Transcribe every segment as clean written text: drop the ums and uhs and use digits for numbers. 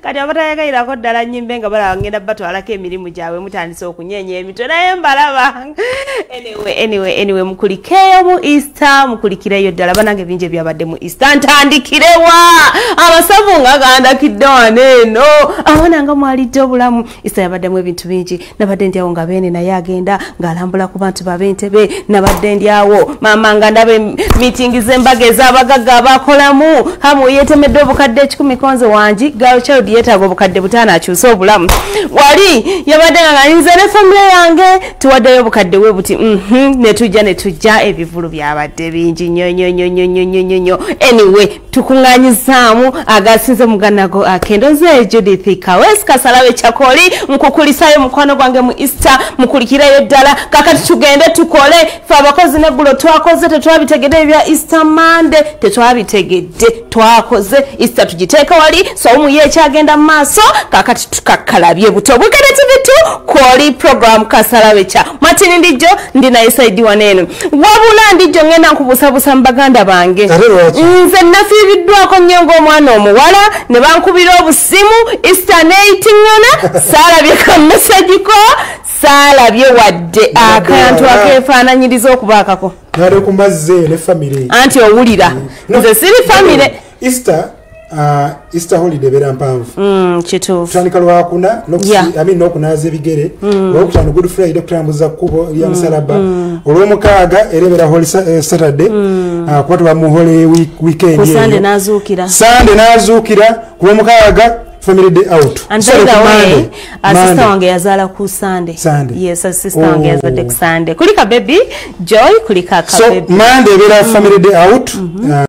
kati abatayagayirako ddala nnyimbe nga balaba ngenda batwalako emirimu gyabwe mutandise okunyenya emitwe naye mbalaba. Anyway mukulikeyo mu Easter mukulikireyo ddala banange bingi ebyabadde mu Easter ntandikirewa amasavu nga gandakidde wano eno abaana nga mwalidde obulamu. Easter yabaddemu ebintu bingi nabadde ndyawo nga beene naye agenda ng'alambula ku bantu bab'Entebbe nabadde ndyawo maama nga ndabe meeting z'embaga ez'abagagga abakolamu hamu yetemedde obukadde 10 konze wangi girl child yeetaaga obukadde 5 akyusa obulamu wali yabadde nga nze ne family yange tuwaddeyo obukadde we buti netujja ebivulu byabadde bingi nnyo. Anyway tukuŋŋaanyizaamu agasinze muganago akendo nze Judith Kawes Kasalabecca koli nkukulisayo mukwano gwange mu Easter mukulikireyo ddala kakati tugende tukole fe abakozi neggulo twakoze tetwabitegedde ebya Easter Monday tetwabitegedde twakoze Easter tugiteeka wali so omuye ekyagenda mu maaso kakati tukakalabye buto bwekede TV2 koli program Kasalabecca matini ndijo ndinaye saidi waneno wabula ndijo ngenda nkubusabusa mu baganda bange nze nafiiriddwako nnyo ng'omwana omuwala ne bankubira obusimu Easter neitingana saalabye ka message ko saalabye wadde akantu akeefaananyiriza okubaakako nale kumazze ne family anti owulira nze siri family Easter holiday bera mpanvu kituufu tandika lwakuna n'okunaaza ebigere olwokutaano Good Friday okutambuza kkubo lya musalaba olw'omukaaga erebera Holy Saturday kuba tuba mu Holy Weekend Sunday n'azuukira ku lw'omukaaga family day out. And by the way, sister wange yazaala ku Sunday. Yes, sister wange yazadde ku Sunday. Kulika baby Joy, kulika ka baby. So Monday bera family day out.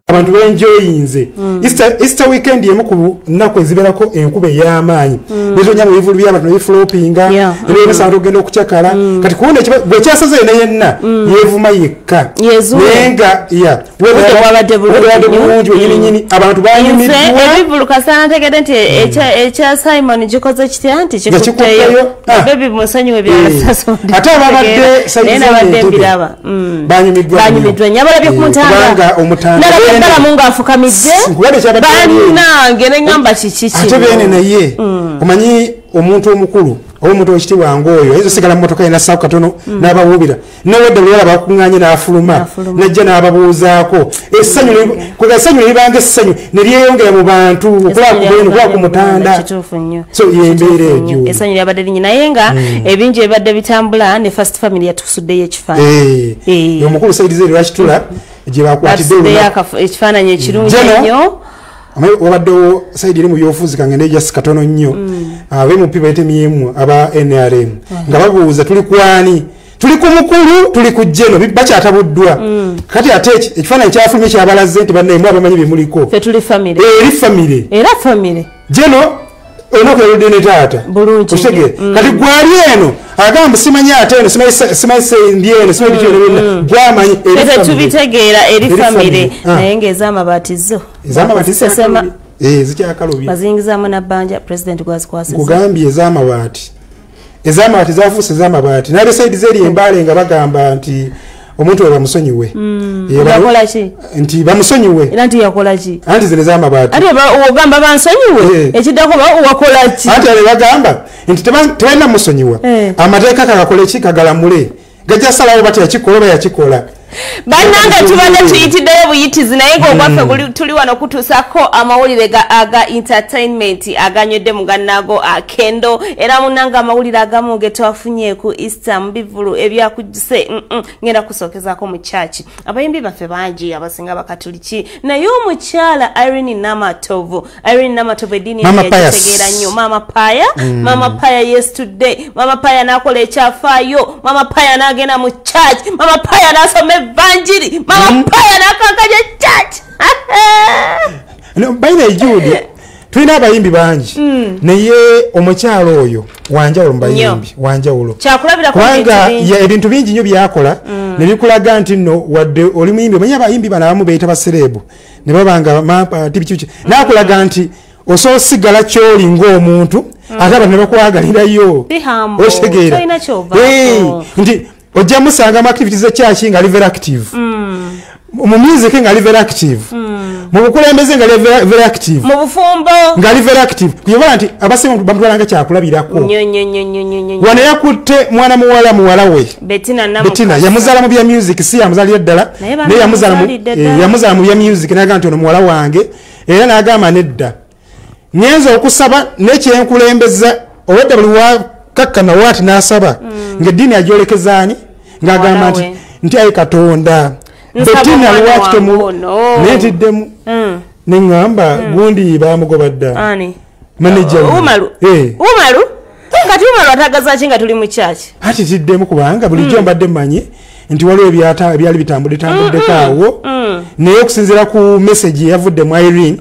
Abantu benjoyinze. Easter weekend yemu ku nnaku eziberako enkuba ey'amaanyi. Nizo nyama ebivulu by'abantu nebiflopinga. Era ebisanzwe okugenda okukyakala. Kati kuwunda bwe kyasaze yenna yeevuma yekka. Nenga wabadde bulungi nyini abantu banyumiddwa. Ebivulu kasana ntegedde nti echa Simon gikoze kitya nti kikuteyo baby musonyiwe byasaso ate ababadde sayinabadde mbiraba banyumiddwa nyabala byokumutanga nalabye mungu afukamidde banange neŋŋamba kiki ate bene naye omanyi omuntu omukulu omuntu ekitibwa ngoyo ezo sigala mu motoka ina saako katono n'abawubira n'owedde lwala bakuŋŋaanye n'afuluma najja n'ababuuzaako essanyu libanga essanyu ne lyeyongera mu bantu okuba ku mutanda so yembeera egyo essanyu lyabadde linyi naye nga ebingi ebibadde bitambula ne first family yatusuddeyo ekifaananyi omukulu saidize lwakitula gye bakwatidde ekifaananyi ekirungi ennyo wabaddewo saidi eri mu byobufuzi kangende ejasi katono nnyo abemupi bayetemyemu aba NRM nga babuuza tuli kwani tuli ku mukulu tuli ku jeno bakyatabuddwa kati ate ekifaananyi kyafulumye kyabalaze nti bannayemu abamanyi byemuliko fe tuli family era family jeno onoko erudde ne taata bulungi kati gwali eno agamba simanyi ate eno simanyi sendi eno simanyi bityo byonna gwamanyi tubitegeera eri family naye ng'ez'amabaati zo zikyakalubye bazingizaamu nabbanja president gwazikwasiza kugambye ez'amabaati zafuuse ez'amabaati nabe saidi zeri embaale nga bagamba nti omuntu we bamusonyiwe nti bamusonyiwe era nti yakola ki anti zino ez'amabaati ate ogamba bansonyiwe ekiddako wakola ki anti ale bagamba nti tebalina musonyiwa amateeka kagakola ki kagalamule gajja salawo bati yakikola oba yakikola bannanga tubadde tuyitiddeyo buyitizi naye ng'ogwaffe tuli wano kutuusako amawulire aga entertainment aganywedde mugannago akendo era munanga amawulire agamu ge twafunye ku Easter mu bivulu ebyakujjuse ngenda kusookezaako mu kyaki abayimbi baffe bangi abasinga bakatuliki naye omukyala Irene Namatovu eddiini yakitegeera nnyo Mama Paya yesterday Mama Paya n'akola ekyafaayo Mama Paya n'agenda mu church Mama Paya n'asoma evanjiri Mama Paya n'akankanya church baina ejudi tulina abayimbi bangi naye omukyalo oyo wanjawulo mu bayimbi wanjawulo kubanga ebintu bingi nnyo byakola ne bikulaga nti nno wadde oli muyimbi omanyi abayimbi bano abamu beeyita basereebu ne babanga mapatibikiki nakulaga nti osobola osigala kyoli ng'omuntu ate abantu ne bakwagalirayo okitegeera nti ojja musanga mu activities ekyaki nga ali very active mu music ngali very active mu bukulembeze ngali very active mu bufumbo ngali very active kuyoba nti abasinga bamutwalanga kyakulabirako wana yakutte mwana muwala we Betinah yamuzala mu bya music si yamuzalira ddala ne yamuzala mu bya music naga nti ono muwala wange era nagamba nedda nyenza okusaba nekyenkulembeza obadde buli wakakkana waati n'asaba ng'eddiini agyolekezaani ng'agamba nti ayi Katonda Betinah lwaki netiddemu neŋŋamba gundi baamugoba dda manager Umaru kati Umaru atagaza ki nga tuli mu kyaki ati tiddemu kubanga bulijjo mbadde mmanyi nti waliwo ebyali bitambuddeko awo naye okusinziira ku message yavudde mu Irene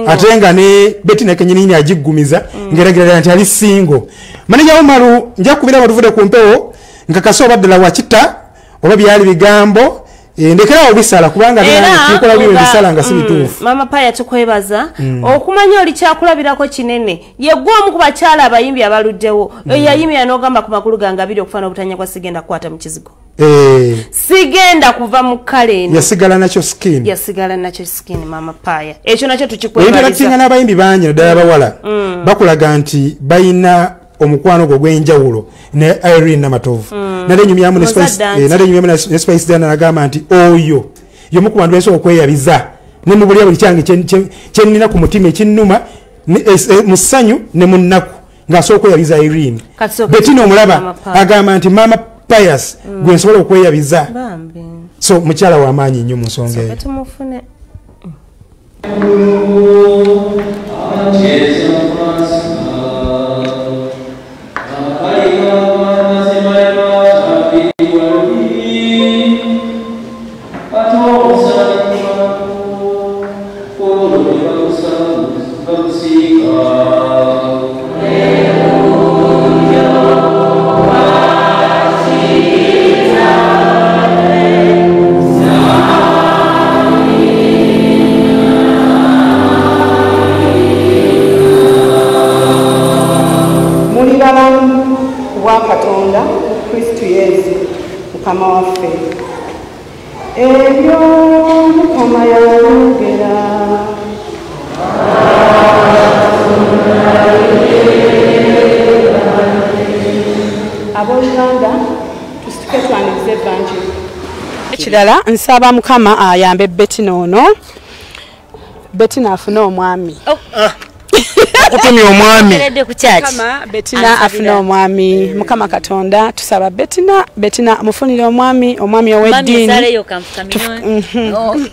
ate nga ne Betinah kenyini agiggumiza ngeragerera nti ali single manager Umaru nja kubira batuvude ku mpewo nkakasa obaddala wakita oba byali bigambo ndekera obisala kubanga bikola byo bisala nga sibituufu mama paya tukwebaza okumanya oli kyakulabirako kinene yegwa omu ku bakyala abayimbi abaluddewo yayimya n'ogamba ku makulu ganga biri okufana obutanya kwa sigenda kukwata mu kizigo sigenda kuva mu kale eno yasigala nakyo skin mama paya ekyo nakyo tukikwebaliza interakinga n'abayimbi bangi naddala bawala bakulaga nti bayina omukwano gw'enjawulo ne Irene Namatovu nale nyumyamu ne Spice Dana nagamba nti oyo yomu ku bantu benso okweyabiza ne mu buli kyange kyenina ku mutima ekinnuma mu ssanyu ne mu nnaku ng'asobola okweyabiza Irene Betinah omulaba agamba nti mama Pius gwe nsobola okweyabiza so mukyala w'amaanyi nnyo mu nsonga eyo Katonda Kristo Yesu mukama waffe ebyo mukama yayogera abooluganda tusituke twanirize evanjiri ekirala nsaba mukama ayambe Betinah ono Betinah afune omwami kutumya omwami kama Betinah afune omwami mukama Katonda tusaba Betinah mufunire omwami ow'eddiini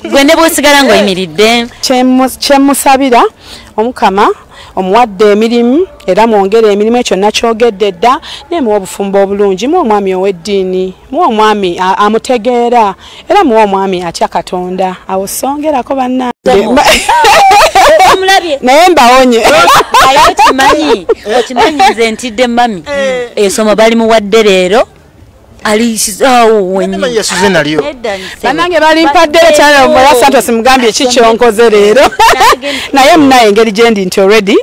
gwende bwosigala ng'oyimiridde kyemusabira omukama omuwadde emirimu era mwongere emirimu ekyo nakyogedde dda naye muwa obufumbo obulungi muwa omwami ow'eddiini muwa omwami amutegeera era muwa omwami atya Katonda awo songerako bannange naye mbawonye okimanyi nze ntidde mami ensoma bali muwadde leero banange balimpadde ekyala omuwa Santos mugambye kikyonkoze leero naye munaye engeri gyendi nti already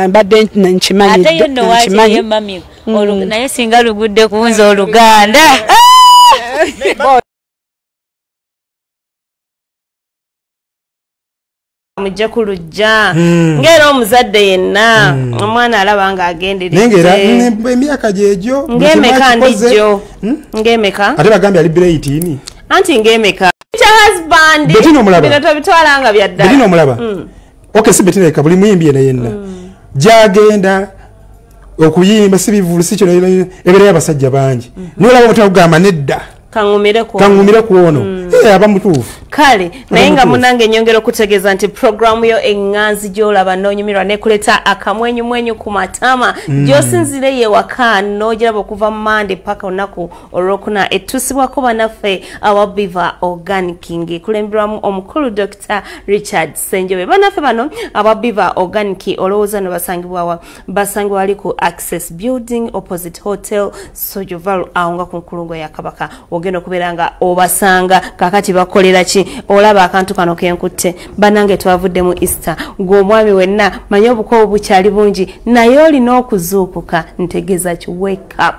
mbadde nkimanyi naye singa lugudde kunza Oluganda mujja ku luggya ng'era omuzadde yenna omwana alaba nga agenderedde emyaka gyegyo ng'emeka ndijjo ng'emeka ate bagambye ali 18 anti ng'emeka husband bino tobitwala nga byaddala Betinah omulaba okay si Betinah eka buli muyimbi yenna gyagenda okuyimba si bivulu si kino ebeera y'abasajja bangi nolaba omutwe okugamba nedda kangumire ku ono aba mutuufu kale naye nga munange nyongera okutegeeza nti programu yo eŋŋanzi gy'olaba n'onyumirwa nekuleta akamwenyumwenyu ku matama gy'osinzire ye waka n'ogiraba okuva Monday paka olunaku olwokuna etuusibwako bannaffe awa Biva Organic kulemberwamu omukulu Dr. Richard Senjobe bannaffe bano aba Biva Organic olowooza no basangibwa wali ku Access Building opposite Hotel Sojovalu awo nga ku nkulungo ya Kabaka ogenda okubeera nga obasanga kakati bakolera ki olaba akantu kano kenkutte banange twavudde mu Easter gw'omwami wenna manyi obukobo bukyali bungi naye olina okuzuukuka ntegeeza ki wake up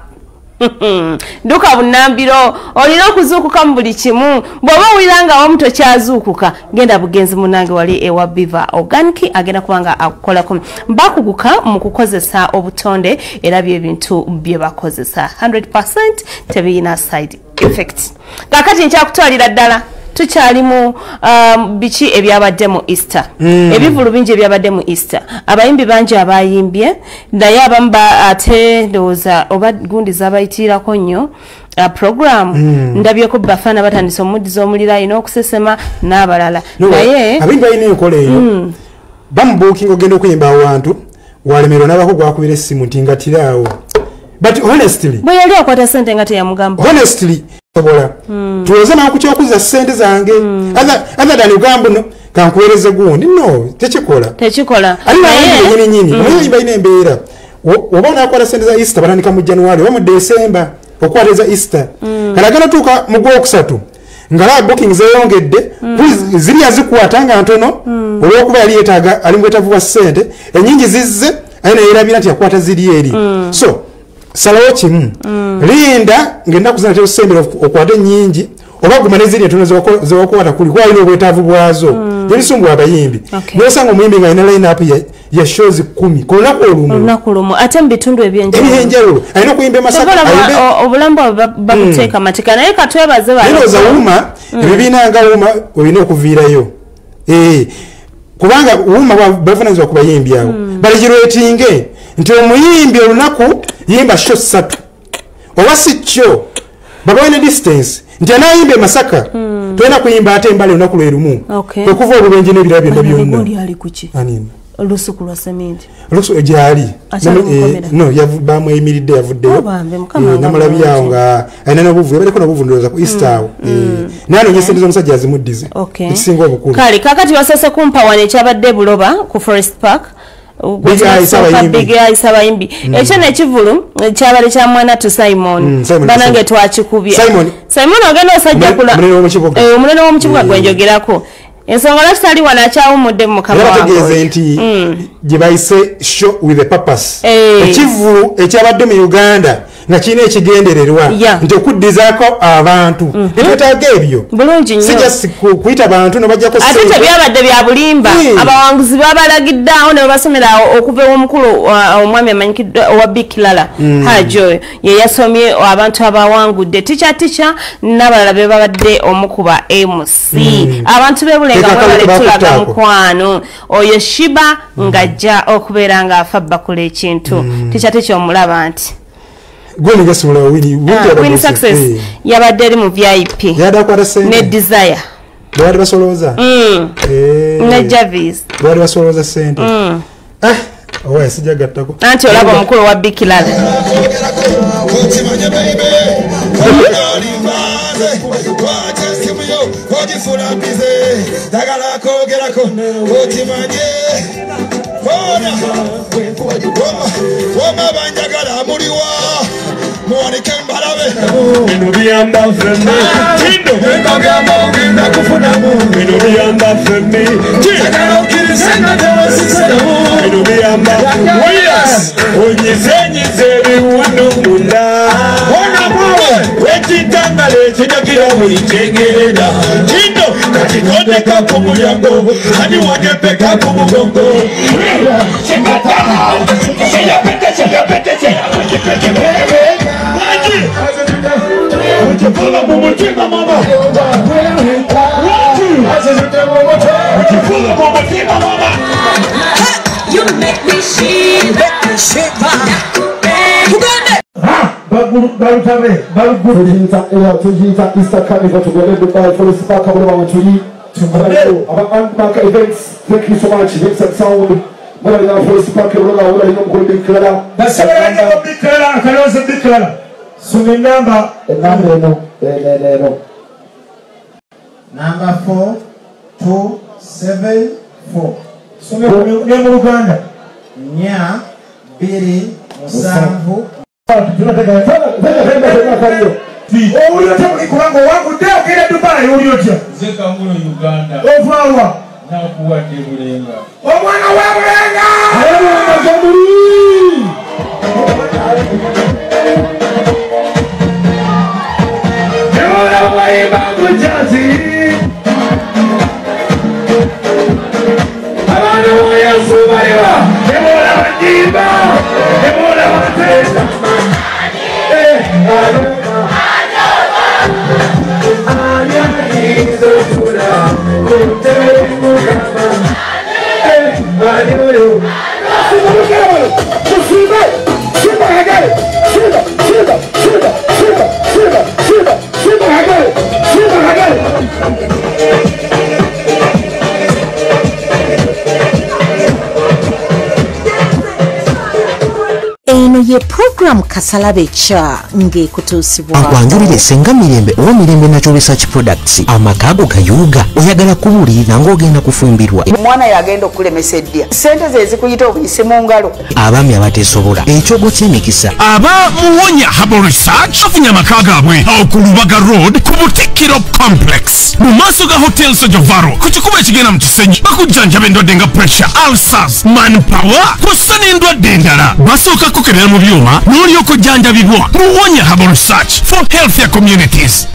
Duka bunambiro olina okuzuukuka mu buli kimu bw'oba owulira nga wamu tokyazuukuka genda bugenzi munange wali ewa Biva Organic agenda kubanga akukolako bakuguka mu kukozesa obutonde era by'ebintu bye bakozesa 100% tebiyina side effects. Kakati nkyakutwalira ddala tukyalimu biki ebyabadde mu Easter. Ebivulu bingi ebyabadde mu Easter. Abayimbi bangi abayimbye naye abamu ate ndowooza oba gundi z'abayitirako nnyo program ndabyeko bafana batandise omuddiza omulira alina okusesema n'abalala. Naye abimbi balina enkola eyo bamubuukinga ogenda okuyimba awantu walemerwa n'abako gwakubira essimu nti ngatiraawo. But honestly bwe yali akwata ssente nga teyamugamba honestly sobola tuweze naku kyokuza ssente zange other than ugamba no kankuweereze gundi no tekikola naye nyini naye balina embeera oba onaakwata ssente za Easter batandika mu January oba mu December okwateza Easter kalagana tuuka mu Gwokusatu nga la booking zeeyongedde ziri azikwata nga ntono olw'okuba yali yeetaaga ali mu bwetaavu bwa ssente ennyingi zizze aye naye yeerabira nti yakwata ziri eri so salawo kimu linda ngenda kuzana tyo sembera okwate nyingi oba gumane ziri entono zewakwata kuli kwalina obwetaavu bwazo yelisumbwa abayimbi nosanga omuyimbi nga alina line up ya shows 10 ku lunaku olumu ate mu bitundu ebyenjawulo alina okuyimba e Masaka obulambu babuteeka matika naye katwebaze balooza wuma ebibiina nga wuma olina okuviirayo kubanga wuma bavunanyizibwa ku bayimbi abo baligiretinge nti omuyimbi olunaku yimba show 3 oba si kyo babawe ne distance nti anayimba e Masaka tulina kuyimba ate embale olunaku lwe lumu okuva obubenje n'ebirala byonna byonna olusuku lwa sementi olusuku egyali no bamweyimiridde yavuddeyo namulabi yawo nga alina n'obuvu yabaleko n'obuvu ndowooza ku Easter awo n'anoonya sente z'omusajja azimuddize ekisinga obukulu kale kakati wasose kumpa wano ekyabadde Buloba ku Forest Park Big Eye Sabayimbi ekyo nekivulu kyabale kya mwana tu Simon banange twakikubye Simon ogenda osajja kula omunene w'omukibuga gwenjogerako ensonga lwaki tali wano akyawumudde mu mukama wange bategeeze nti gye bayise show with a purpose ekivulu ekyabadde mu Uganda nga kirina ekigendererwa nti okuddizaako abantu netwetaaga ebyo bulungi nnyo sijja kuyita bantu nobajjako ate tebyabadde bya bulimba abawanguzi babalagiddeawo ne babasomera okuva ew'omukulu omwami amanyikiddwa owa Bikilala Hajo ye yasomye abantu abawangudde tica n'abalala be babadde omukuba MC abantu bebulenga tulaga mukwano oyo Shiba ngajja okubeera nga afa bakula ekintu tica omulaba nti Gwini gasumula win success yabadde eri mu VIP ne Desire bwali basolooza ne Javis bwali basolooza sente owa sijja gattako anti olaba omukulu wa Bikilala You make me shake, Tujita Easter Carnival together with Forest Park our events. Thank you so much. Mix and sound. Forest Park number 4274. Nya biri musanvu. Simba, Ebola Matenda, Anya Izotula, Kutere Mukama, Hallelujah. Simba, Simba, Hagari, Simba, Simba, Simba, Simba, Simba, Simba, Simba, Hagari, Simba, Hagari. Eno ye program Kasalabecca ng'ekutuusibwa akwanjulire senga mirembe oba mirembe Natural Research Products amakago gayuga oyagala kubuulirira ng'ogenda kufumbirwa omwana yagenda okulemesa eddia sente ze zikuyita obuyise mu ngalo abaami abateesobola ekyogo ky'emikisa aba muwonya Herbal Research afunye amaka gaabwe awo ku Lubaga Road ku Butikiro Complex mu maaso ga Hotel Sojovaro ku kikubo ekigenda mu Kisenyi bakujjanjaba endwadde nga pressure, ulcers, manpower kw'ossa n'endwadde endala basooka kukerera mu byuma n'olyoka ojjanjabibwa muwonya Herbal Research for healthier communities.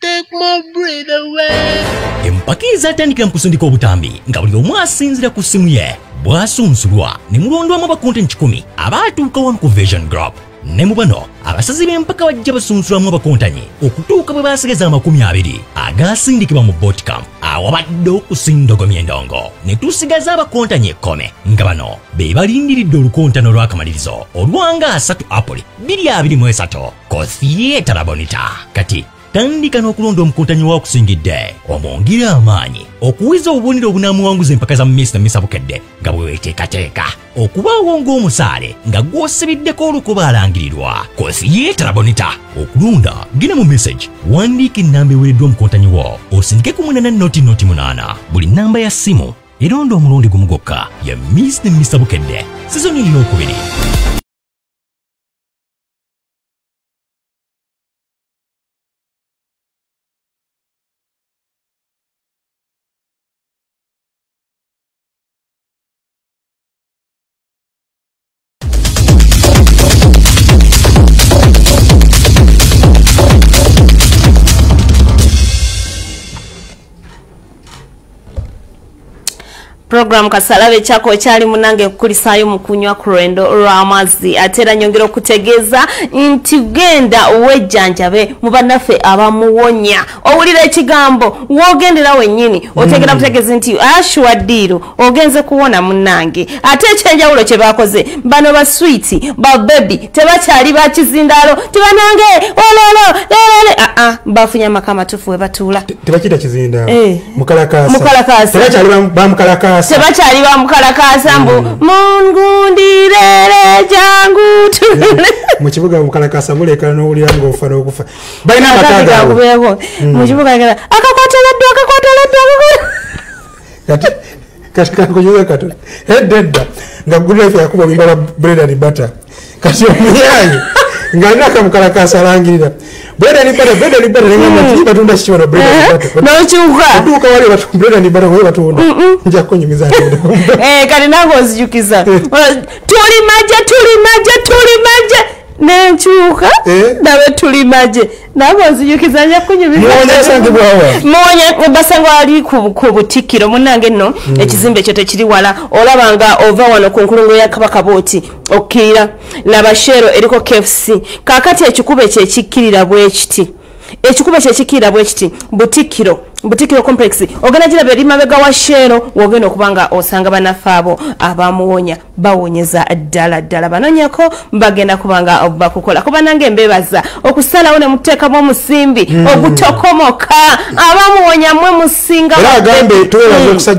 Take my breath away. Empakiriza atandikira mu kusindika obutambi nga buli omu asinzira ku ssimu ye bw'asunsulwa ne mulondwamu aba content 10 abaatuuka wamu ku Vision Group ne mu bano abasazi b'empaka bajja basunsulamu abakontanyi okutuuka bwe basigeza 20 agaasindikibwa mu Bootcamp awabadde okusindogomya endongo ne tusigaza abakontanyi 10 nga bano be balindiridde olukontano lw'akamalirizo olwanga 3 April 2023 ko Theatre Bonita kati tandika n'okulonda omukontanyi w'okusingidde omwongere amaanyi okuwiza obubonero obunaamuwanguza empaka za Mr. Misabukedde nga bwe weeteekateeka okubaawo ng'omusaale nga gw'osibiddeko olukuba alangirirwa ko Theatre Bonita okulonda gina mu message wandiika ennamba eweereddwa omukontanyi wo osindike ku 8 buli nnamba ya ssimu eronda omulundi gumu gwokka ya Mr. Misabukedde sizoni ey'okubiri. Program Kasalabecca kyali munange kukulisaayo mu kunywa ku lwendo lw'amazzi ate era nyongera okutegeeza nti genda wejjanjabe mu bannaffe abamuwonya owulira ekigambo w'ogendera wennyini otegera kutegeeza nti ashwaddiiro ogenze kuwona munnange ate ekyenjawulo kye baakoze bano ba sweet ba baby tebakyali ba kizindaalo tibanange ololo lelele bafunye amaka amatuufu we batuula tebakita kizindaalo mukalakaasa tebakyali bamukalakaasa mukalakasa tebakyali ba mukalakasa mbu mungundirere jangu mu kibuga mukalakasa mulekana n'owulira ng'ofa n'okufa balina amaka gaabwe mu kibuga akakwata laddu kati kankujuza kato edda nga gulefe yakuba bimbala bread and butter kati omuyayi nga naka mukalakasa alangirira bread and butter nenga batunda kikiwano bread and butter n'okyuka otuuka wali batunda bread and butter nga batunda nja kunyumiza kati nange ozijukiza tuli maje nenkyuka nabe tuli maje nabe ozijukiza nja kunyumiza basanga wali ku butikiro munange nno ekizimbe ekyo tekiri wala olaba nga ova wano ku nkulungo ya kabaka booti okkirira laba shero eriko KFC kakati ekikuba ekyekikkirira bwekiti butikiro complex ogenda giraba eri mabega wa shero wogenda okubanga osanga banafe abo abamuwonya bawonyeza ddala banonyeko bagenda kubanga bakukola kuba nange embebaza okusalawo ne muteekamu omusimbi ogutokomoka abamuwonya mwe musinga agambe twebaza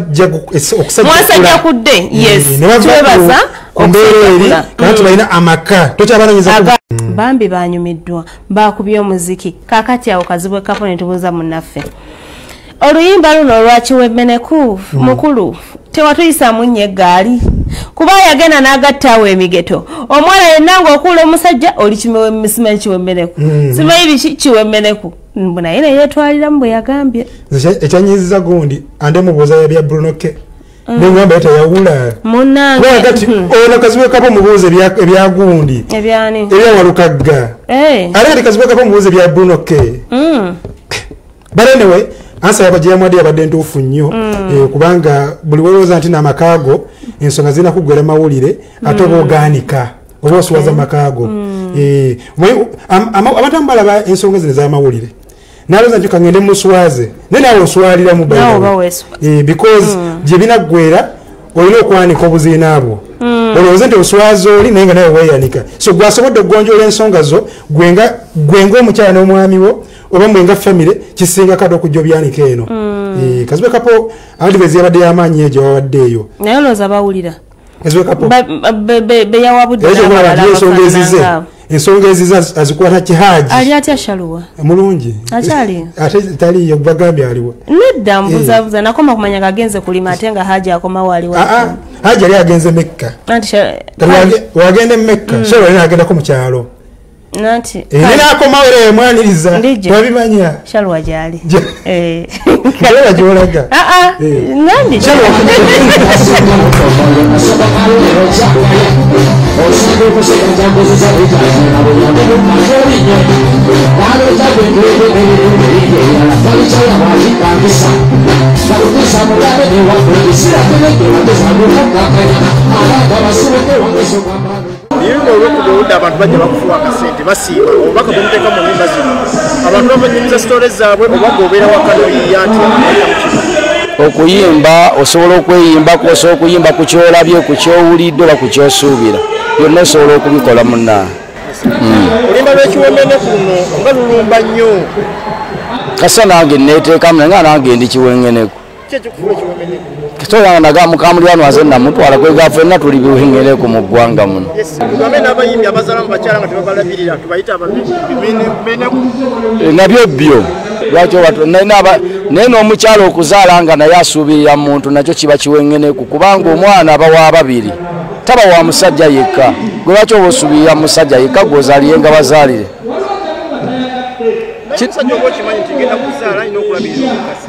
mwasajja kudde yes twebaza ombeeri kanti balina amaka tokyabanonyeza bambi banyumiddwa bakubye omuziki kakati awo kazibwe kapo ne tubuuza munnaffe oluyimba luno olwakiwemmeneku mukulu tewatuyisaamu nnyo eggaali kuba yagenda n'agattaawo emigeto omwana yenna ng'okuula omusajja oli simanyi kiwemmeneku simanyi biki kiwemmeneku naye ne yeetwaliramu bwe yagambye ekyanyiziza gundi ande mubuuza yabya brunoke nengamba yatayawula munange kati ono kazibwe kapo mubuuza ebyagundi ebyawalukagga ate kati kazibwe kapo mubuuza ebya brunoke but anyway ansa yabajja yamwadde yabadde ntuufu nnyo kubanga buli welowooza nti n'amakaago ensonga zirina kuggwera mawulire ate oba ogaanika oba osuwaza amakaago abantu amu balaba ensonga zino ez'amawulire nalowooza nti kangende muswaze naye naawe oswaliramu because gye binaggwera olina okwanika obuziina bwo olowooza nti oswaza oli naye nga nawe weeyanika so gwasobodde okugonjoola ensonga zo gwenga omukyala n'omwami wo oba mwenga famire kisinga kati okujja obyanika eno kazibwe kapo adivezi yabadde y'amaanyi egyo wabaddeeyo naye olowooza bawulira kazibwe kapo beyawabudde ensonga ezize azikwata kihaji ali atya shaluwa mulungi akyali ate taliyo bagambye aliwo nedda mbuzabuza nakoma kumanya kagenze kulima ate nga haji akomawo aliwo haji ali agenze Mekka wagende Mekka shaluwa ali agendako mu kyalo nanti nina akomawo era yamwaniriza wabimanya shaluwa gyali kale gyolaga nandi Yingo olw'okubuludde abantu bajja bakufuwa akasente basiiba oba kamuteeka mu nnyumba zino abantu babanyumiza sitole zaabwe oba gobeera wakano yiya nti okuyimba osobola okweyimbako osobola okuyimba ku kyolabye ku kyowulidde oba ku kyosuubira byonna osobola okubikola munna oluyimba lw'ekiwemene kuno nga lulumba nnyo kasa nange neeteekamu naye nga nange ndi kiwengeneku kyekikufuba ekiwemeneku kitolanga naga mukamulirano aze namutwala kwega ffenna tuli biwengeneku mu ggwanga muno tugambe n'abayimbi abazaala mu bakyala nga tebabalabirira tubayita ababimeneku nabyo byo lwaki naye n'omukyala okuzaala nga naye asuubirira muntu nakyo kiba kiwengeneku kubanga omwana aba wa babiri taba wa musajja yekka gwe lwaki oba osuubirira musajja yekka gweozaaliye nga bazaalire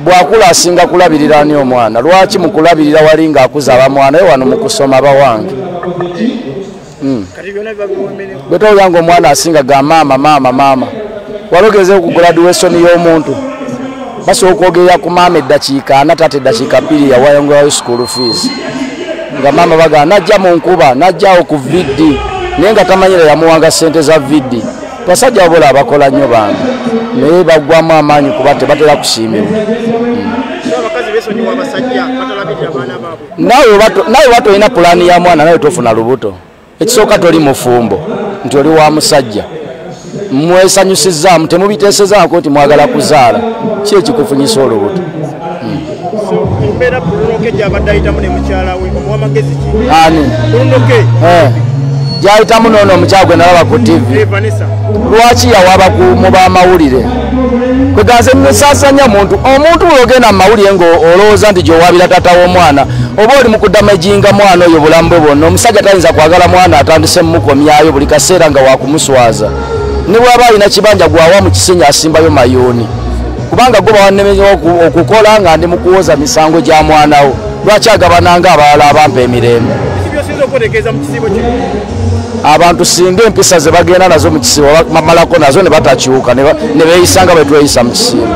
bwakula asinga kulabirira ani omwana lwaki mukulabirira wali ng'akuza abamwana ye wano mukusoma bawange bwe tolanga omwana asinga ga maama walogeze okugraduation y'omuntu basobola okwogerera ku maama eddakiika 4 tate eddakiika 2 yawayongerayo school fees nga maama bagamba najja mu nkuba najjaawo ku viddi naye nga tamanyira yamuwanga ssente za viddi basajja wabola abakola nnyo bange naye baggwamu amaanyi kuba tebatera kusiimibwa nawe batolina pulaani ya mwana nawe tofuna lubuto ekisooka toli mufumbo nti oli wa musajja mwesanyusizaamu temubiteesezaako nti mwagala kuzaala ki ekikufunyisa olubuto mbeera Bulunoke gy'abadde ayitamu ne mukyala we omuwa magezi ki? Ani? Bulunoke. Gy'ayitamu n'ono omukyala gwe nalaba ku TV. Lwaki yawaba mu b'amawulire? Kweganze nnesaasanya omuntu bw'ogenda mu mawulire ng'olowooza nti gy'owabira taata w'omwana oba oli mu kudamejinga mwana oyo bulamu bwe bwonna. Omusajja tayinza kwagala mwana atandise mumukomyayo buli kaseera nga wakumuswaza. Ne bw'aba alina kibanja gw'awa mu kisenyi asimbayo mayuuni. Kubanga gwe bawannemenya okukola nga ndi mu kuwoza misango gya mwanawo. Lwaki agabananga abalala abampa emirembe? Abantu singa empisa ze bagenda nazo mu kisibo bamalako nazo ne batakyuka ne beeyisanga bwe tweyisa mu kisibo.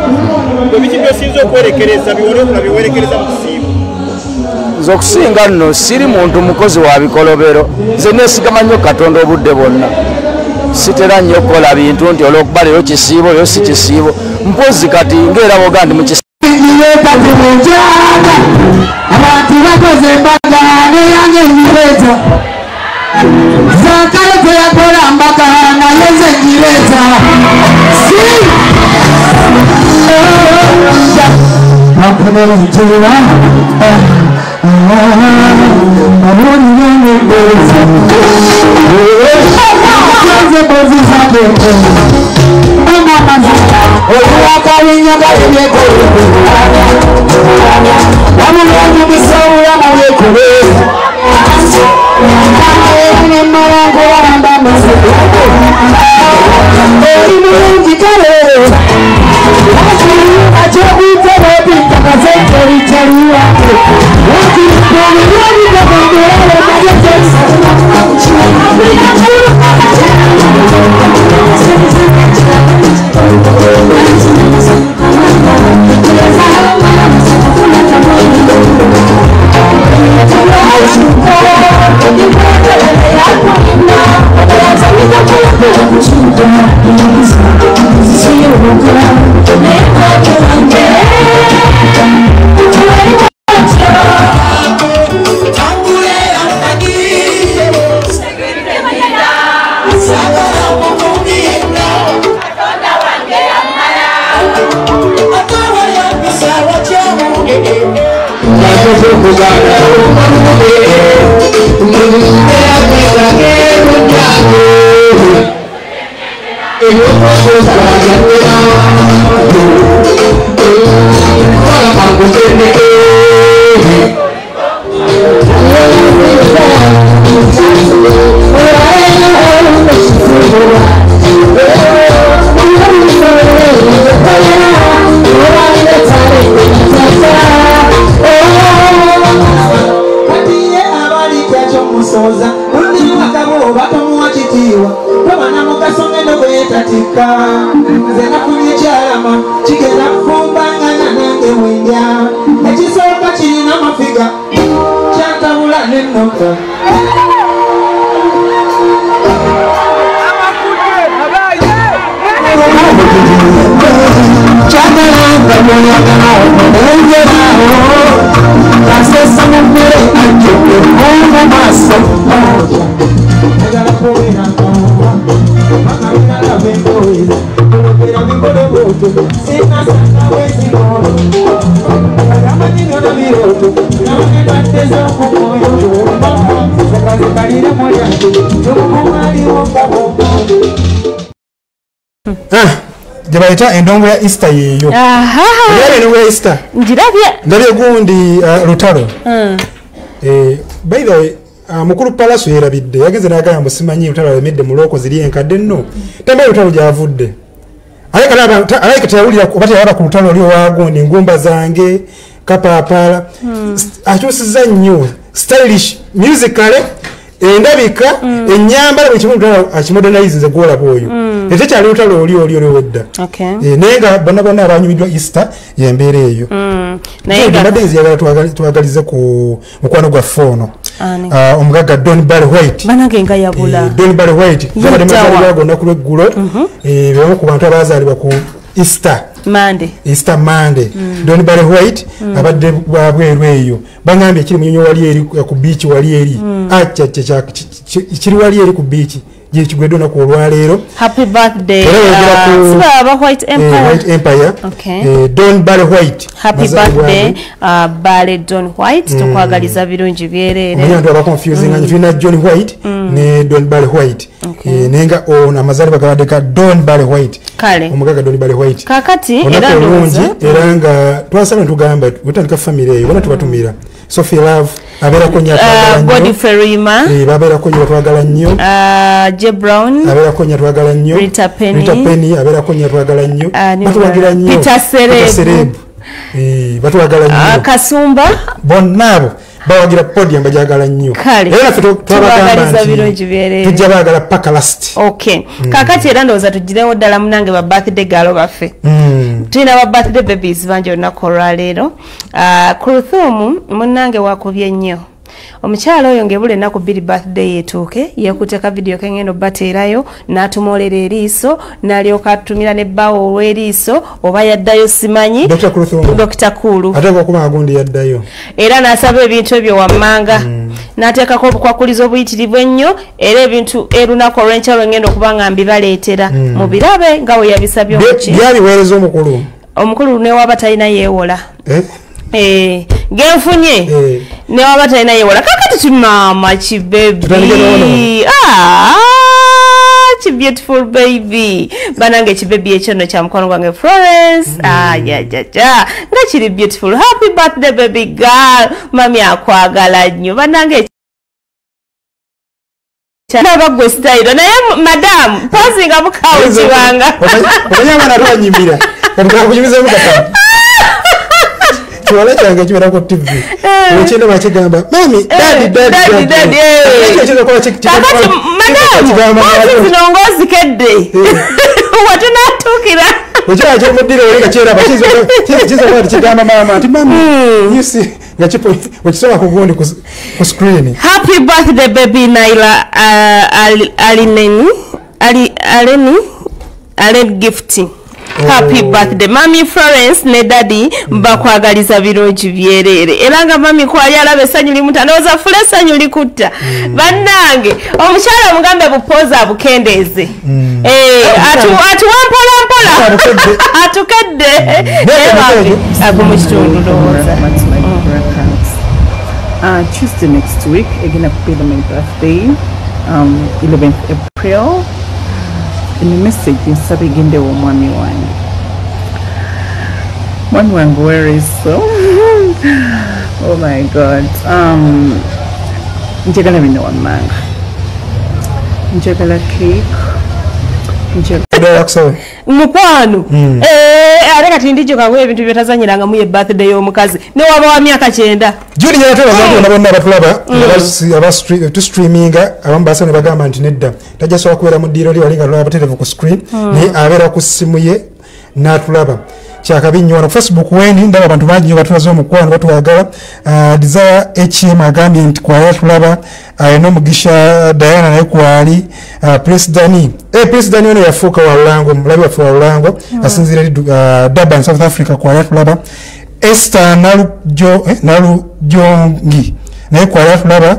Nze okusinga nno siri muntu mukozi wa bikolobero. Nze neesigama nnyo Katonda obudde bwonna. Sitera nnyo okukola bintu nti olw'okuba leero kisiibo leero si kisiibo. Mpozi kati ng'era boga ndi mu kisibo. Abantu bakoze embaga neyange enyireeta zakale teyakola mbaga naye nze enyireeta akomera ntuba aboniyenegeza bozi zakeko oluwakalinyaga ebyekolo Amuggya misawu y'amawekule n'emalango wamba amazibu oli mulungi kale akyoguyita beebinta kasente erikyaliwake Jabaita endongo ya Easter yeyo. Yale endongo ya Easter. Ndabye gundi Lutalo. By the way, mukuru Palaso yerabidde yagenze n'agamba simanyi Lutalo yamedde muloko ziri enkadde nno. Tambe Lutalo gyavudde. Aleka tayawulira kubata yaba ku Lutalo lyo wagundi ngumba zange kapapala. Akyusiza nnyo stylish musically endabika enyambala bwe kimu Lutalo akimodernize ze gola boyo. Ete kyali Lutalo oli wedda. Nenga bonna abanyumidwa Easter yembeera eyo. Naye badezi yagala twagalize ku mukwano gwa fono. Omugaga Don Barry White. Banange nga yabula. Don Barry White. Zabade mazaalibwage olunaku lw'eggulo. Bemu ku bantu abazaalibwa ku Easter Monday. Don Barry White abadde bwabweru eyo. Bangambye kiri munyonyo wali eri ku beach wali eri. Kiri wali eri ku beach. je kigwedde olunaku olwaleero. Happy birthday Siba White Empire. White Empire. Okay. Don Bale White. Happy birthday Bale Don White. Tukwagaliza birungi byerere. Omuntu aba confusing nga fina John White ne Don Bale White. Nenga ona amazaalibwa gabadde ka Don Bale White. Kale. Omugaga Don Bale White. Kakati era bulungi era nga twasaba tugamba utandika family eyo bona tubatumira. Sophie Love abera ko nya twagala nnyo. Body Ferima. Babera ko nya twagala nnyo. J Brown. Abera ko nya twagala nnyo. Rita Penny abera ko nya twagala nnyo. Batwagira nnyo. Peter Sereb. Batwagala nnyo. Kasumba. Bonnabo bawagira podium bajagala nnyo. Era twabagaliza birungi byerere. Tujja bagala paka last. Okay. Kakati era ndoza tugirewo ddala munange ba birthday galo baffe. Tulina ba birthday babies banje olunaku olwaleero. Kuluthum munange wakubye nnyo. Omukyala oyo ngebule ennaku 2 birthday etuuke yeekuteeka video kengendo bateerayo n'atumolera eriiso n'alyoka atumira ne bbawo olw'eriiso oba yaddayo simanyi. Dr. Kulu ate okuba agundi yaddayo era n'asaba ebintu ebyo wammanga n'ateekako obukwakulizo obuyitirivu ennyo era ebintu erunaku olw'enkyalo ngenda okuba nga mbibaleetera mu birabe nga we yabisabye byabiweereza omukulu newaba talina yeewola genfunye newaba talina yeewola kakati kimama kibebi beautiful baby banange kibebi ekyono kya mukwano gwange Florence nga kiri beautiful. Happy birthday baby girl mami akwagala nnyo banange nabagwe style naye madam pasinga bukawo kibanga omanyama natwanyimira kamukakunyumiza mukata kiwala kyange kibera ku TV ekino bakigamba mami daddy ekyo kwa chiki madam zinongozi kedde watuna tukira ekyo akyo mudire oli kachera bakizo kwa kigamba mama ati mami you see ngachipo wakisoma ku gundi ku screen. Happy birthday baby Naila Aleni gifting. Happy birthday mami Florence ne daddy bakwagaliza birungi byerere era nga mami kwali alabe sanyu limutandoza fule sanyu likutta bannange omukyala mugambe bupoza abukendeze atu wampola atukedde agumu kitundu ndowooza. Tuesday next week again I'll be my birthday 11th April. In the message nsabe gende wo mwami wange where is so oh my god njagala bino wammanga njagala cake mukwano ate kati ndijo kangwe ebintu byotazanyiranga mu ye birthday y'omukazi ne waba wa myaka 9 Juli nyatera zangu bonna abatulaba aba streaminga abambasa ne bagamba nti nedda tajja sowa kuwera mu diro lyo alinga lwa baterevu ku screen ne abera ku simu ye natulaba kyakabinyo na Facebook wendi ndaba abantu bangi batulaze omukwano batwagala desire HM agambye nti kwa yatulaba ayino mugisha Diana naye kwali president ono yafuuka wa Lulango mulabi wa Lulango asinzira Durban South Africa kwa yatulaba Esther Nalujongi naye kwa yatulaba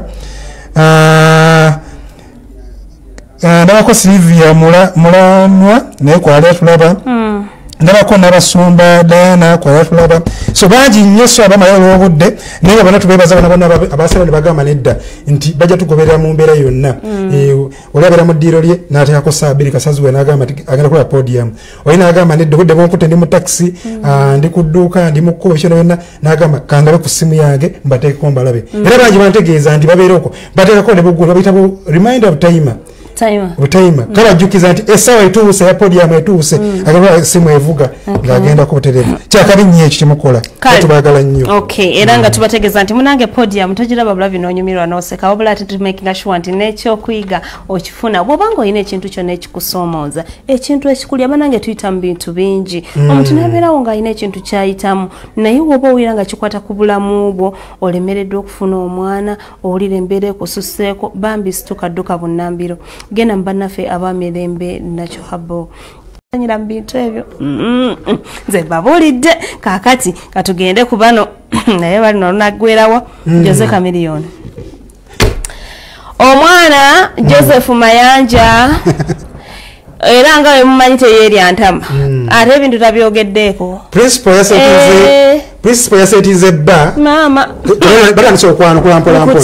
ndabako Sylvia Mulanwa naye kwa yatulaba ndabako n'abasumba Diana kwa yatulaba so bangi nnyo abamayalo obudde naye bana tubebaza bana abasala ne bagamba nedda nti bajja tugoberera mu mbeera yonna olabera mu ddiiro lye n'ateekako saabiri kasaziwe n'agamba agenda kukola podium oli n'agamba nedda obudde bwonkute ndi mu taxi ndi ku dduuka ndi mu kkubo kyona yonna n'agamba kangabe ku simu yange mbateekeko mbalabe era bangi bantegeeza nti babeera okwo bateekako ne buggulu babiyita bu reminder of timer kaba jukiza nti esawa etuuse ya podium etuuse agaba simu evuga ngagenda ku televiziyo kyakabi nnyo ekyo kimukola tubagala nnyo okay era nga tubategeeza nti munange podium togiraba bula bino onyumirwa n'oseka wabula ate to making sure nti n'ekyokuyiga okifuna bw'obanga olina ekintu kyonna ekikusoomooza ekintu ekikulya banange tuyita mu bintu bingi omuntu n'abeerawo ng'alina ekintu kyayitamu naye woba owulira nga kikwata ku bulamu bwo olemereddwa okufuna omwana owulira embeera ekususseeko bambi situka dduka bunnambiro genda mbanafe abamirembe nakyo habo nyira mbintu ebyo nze babulidde kakati katugende ku bano naye bali nagwerawa Jose Chameleone omwana Joseph Mayanja era nga we mumanyi teyerya ntama ate ebintu tabyogeddeeko principal yasetize bba mama batandise okwanukula mpolampola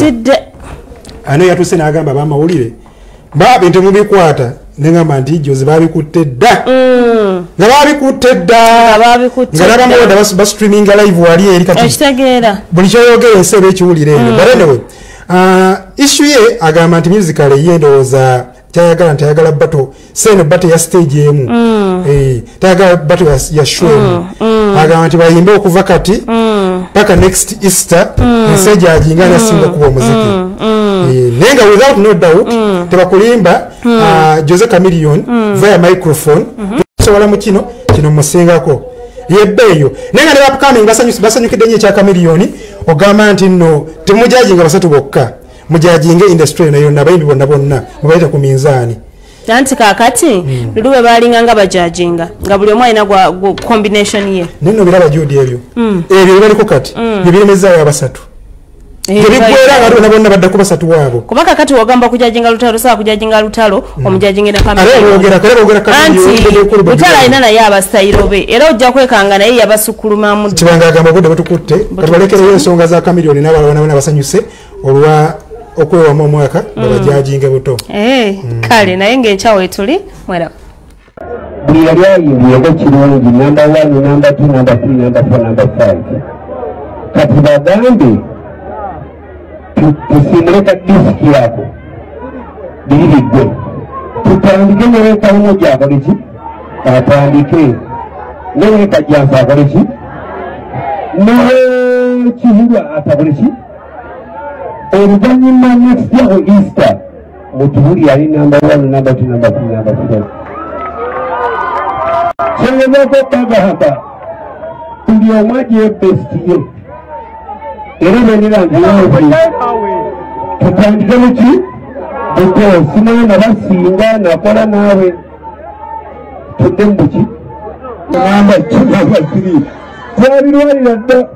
ano yatuse n'agamba bamawulire bintu mubikwata nengamba nti Jozi babikutte dda nga babikutte dda nga nabamuwoda bastreaminga live wali eri kati buli kyoyogera ensi eba ekiwulire eno barenewe issue ye agamba nti musical ye ndowooza kyayagala nti ayagala bato seno bato ya stage emu tayagala bato ya show emu agamba nti bayimbe okuva kati paka next Easter message ajinga nasinga kuba omuziki nenga without no doubt tebakulimba Jose Chameleone via microphone sobola mu kino musingako yebbeeyo nenga ne bapukani basanyukidde nnyo ekya Chameleone ogamba nti nno temujajinga basatu bokka mujajinga industry nayo nabayimbi bonna mubayita ku minzaani tanti kakati luluwe balinganga bajajinga nga buli omu alina gwa combination ye nino biraba jodi ebyo ebyo baliko kati bibiremezaayo abasatu ebigwera nga bonna badda ku basatu waabo kuba kakati wagamba kujajinga lutalo saa kujajinga lutalo omujajinga na kamera lutalo alina naye abasitayiro be era ojja kwekanga naye yabasukulumamu kibanga agamba budde batukutte kati balekereyo ensonga za Chameleone n'abalwana basanyuse olwa okwewamu omwaka babajajinge buto kale naye ng'enkyawo etuli mwera buli yali ayimbiyeko kirungi number 1 number 2 number 3 number 4 number 5 kati bagambe tusimule ka disiki yako biri biggwe tutandike neweka Amuggya akole ki atandike neweka Jansi akole ki nekihulwa atakole ki oluvanyuma next year of Easter mutubuli yali number 1 number 2 number 3 number 4 kyengezako bagamba buli omu agiye best ye era benera tutandike muki buto sinanga basinga nakola naawe tudde muki namba 2 namba 3 twabirwalira dda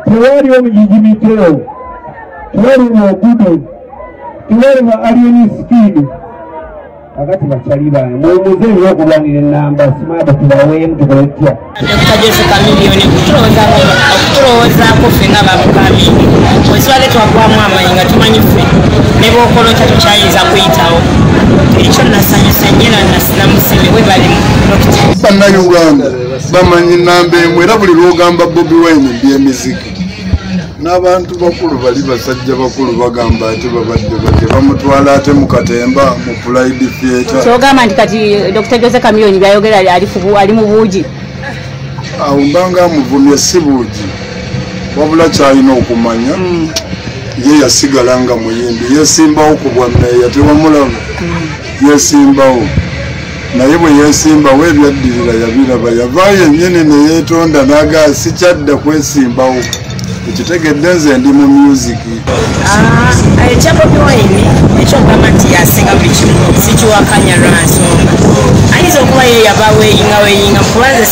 tewali omujijimitero tuwali mwagudu tuwali wa alien skin akati bachali bana muze byokulwanira namba simaba tubaweemu tukoletya Jose Chameleone kutulowoza ko fenga babukami weswale twagwamu amayinga tumanyi ffe ne bokolo kyatukyayinza kuyitawo ekyo nasanyusa nyera namusime we balimu bannayuganda bamanyi namba emu era buli lwogamba Bobi Wine byemiziki n'abantu bakulu bali basajja bakulu bagamba ati babadde bate bamutwala ate mu katemba mu Pride Theatre kyogamba nti kati Dr. Jose Chameleone byayogera ali mu buugi awo mbanga amuvumye si buugi wabula kyalina okumanya ye yasigala nga muyimbi yesimbawo ku bwa meeya tewamulaba yesimbawo naye bwe yesimbawo ebyaddirira yabiraba yavaayo ennyini neyeetonda n'agaa sikyadda kwesimbawo ekitegedde nze ndi mu music ekya Bobi Wine ekyogamba nti yasinga buli kimu sikiwakanya lwansonga ayinza okuba ye yaba weeyinga kubanze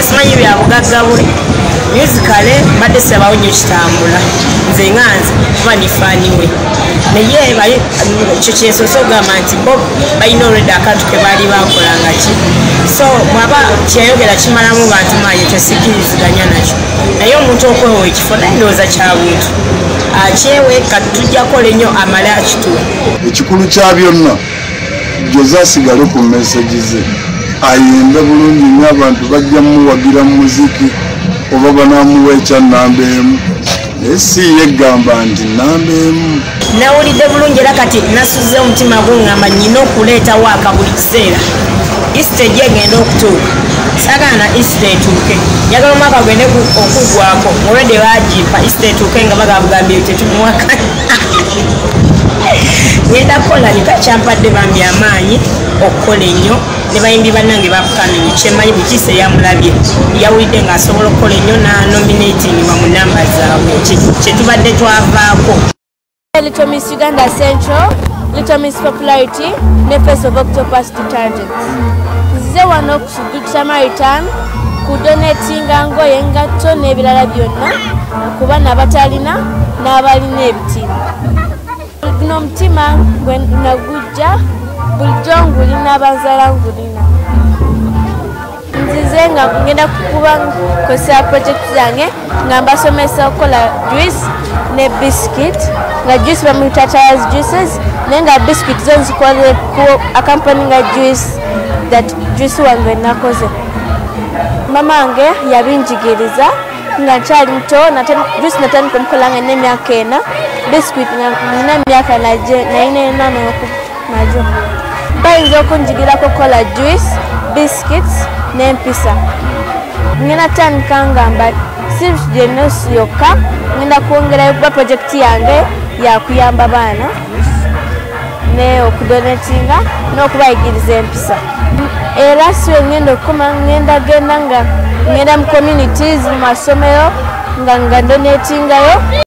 simanyi byabugagga bwe musicale mbadde sirabawo nnyo kitambula nze nganze kuba nifaani we naye ekyo kyensoose okugamba nti bo balina olwedde akantu ke baali bakolanga ki so mwaba kyeyogera kimalamu bantu manye tesikiriziganya nakyo naye omuntu okwewa ekifo naye ndowooza kya buntu akyewe kati tujja kukola ennyo amale akituwa ekikulu kya byonna Jose asigale ku message ze ayimbe bulungi nnyo abantu bajja mumuwagira mu muziki oba banaamuwa ekya namba emu naye si yeggamba nti namba emu nawulidde bulungi era kati nasuze omutima guŋŋamba nnyina okuleetawo aka buli kiseera istage egenda okutuuka sagana istage etuuke njagala omwaka gwende okugwako olwedde baagimpa istage etuuke nga bagabugambye tetumuwaka ngenda kukola nika kyampadde bambi amaanyi okukola ennyo ne bayimbi bannange bakukamini kyemanyi buli kiise yamulabye yawulidde ng'asobola okukola ennyo nanominatingibwa mu namba zaabwe kyetubadde twavaako Little Miss Uganda Central, Little Miss Popularity, ne Face of Octopus Detergent. Nzize wano ku Good Samaritan kudonatinga ngoye engatto n'ebirala byonna ku baana abatalina n'abalina ebitiibwa. guno omutima gwe nagujja bulijjo ngulina abanzaala ngulina nzize nga ngenda kukuba nkozesa project zange nga mbasomesa okukola juice ne biscuit nga juice bamuyita Tires juices naye nga biscuit zo nzikole ku accompany nga juice wange nakoze mama wange yabinjigiriza nga nkyali muto juice natandika omukola nga n'emyaka 4 biscuit nga nina emyaka naina najo bayinza okunjigirako okukola juice biscuits n'empisa ngenda tandika ngamba sirigenosi yokka ngenda kwongerayo kuba projekiti yange yakuyamba baana ne okudonatinga n'okubayigiriza empisa era siwe ngenda okukoma ngenda genda nga ngenda mu communities mu masomero nga donatingayo